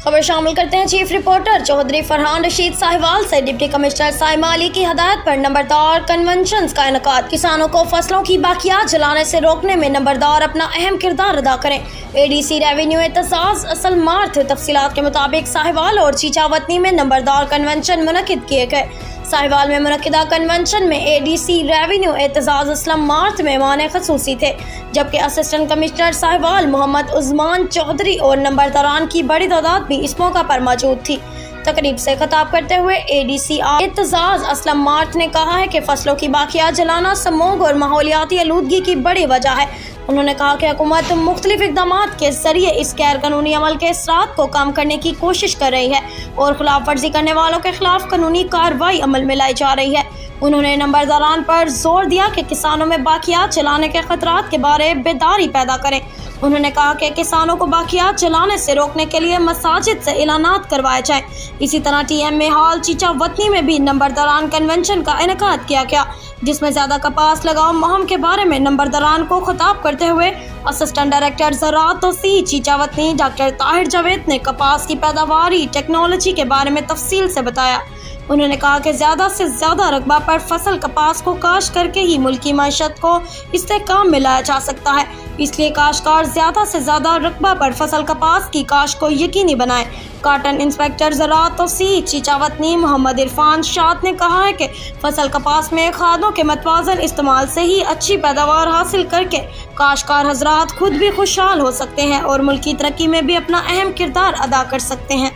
खबर शामिल करते हैं। चीफ रिपोर्टर चौधरी फरहान रशीद साहिवाल से डिप्टी कमिश्नर साइमा अली की हदायत पर नंबरदार कन्वेंशन का इनेकाद। किसानों को फसलों की बाकियात जलाने से रोकने में नंबरदार अपना अहम किरदार अदा करें। एडीसी रेवेन्यू एतजाज असल मार्थ तफसीलात के मुताबिक साहिवाल और चीचावतनी में नंबरदार कन्वेंशन मुनक्किद किए गए। साहिवाल में मुनक्किदा कन्वेंशन में ADC revenue Aitzaz Aslam math मेहमान खसूसी थे, जबकि असिस्टेंट कमिश्नर साहिवाल मोहम्मद उस्मान चौधरी और नंबरदारान की बड़ी तादाद भी इस मौका पर मौजूद थी। तकरीब से खिताब करते हुए एडीसी एतजाज असलम मार्थ ने कहा है कि फसलों की बाकियात जलाना स्मॉग और माहौलियाती आलूदगी की बड़ी वजह है। उन्होंने कहा कि हुकूमत मुख्तलिफ इक़दामात के जरिए इस गैर कानूनी अमल के असरात को कम करने की कोशिश कर रही है और खिलाफ वर्जी करने वालों के खिलाफ कानूनी कार्रवाई अमल में लाई जा रही है। उन्होंने नंबरदारान पर जोर दिया कि किसानों में बाकियात जलाने के खतरात के बारे में बेदारी पैदा करें। उन्होंने कहा कि किसानों को बाकियात जलाने से रोकने के लिए मसाजिद से ऐलानात करवाए जाएं। इसी तरह टीएम में हाल चीचावतनी में भी नंबरदारान कन्वेंशन का इनेकाद किया गया, जिसमें ज़्यादा कपास लगाओ मुहिम के बारे में नंबरदारान को खिताब करते हुए असिस्टेंट डायरेक्टर ज़राअत तौसीअ चीचावतनी डॉक्टर ताहिर जावेद ने कपास की पैदावारी टेक्नोलॉजी के बारे में तफसील से बताया। उन्होंने कहा कि ज़्यादा से ज़्यादा रकबा पर फसल कपास को काश करके ही मुल्क की मईशत को इस्तेहकाम में लाया जा सकता है, इसलिए काश्तकार ज़्यादा से ज़्यादा रकबा पर फसल कपास की काश को यकीनी बनाएं। काटन इंस्पेक्टर ज़राअत तौसीअ चीचावतनी मोहम्मद इरफान शाद ने कहा है कि फसल कपास में खादों के मतवाज़न इस्तेमाल से ही अच्छी पैदावार हासिल करके काश्तकार हजरात खुद भी खुशहाल हो सकते हैं और मुल्क की तरक्की में भी अपना अहम किरदार अदा कर सकते हैं।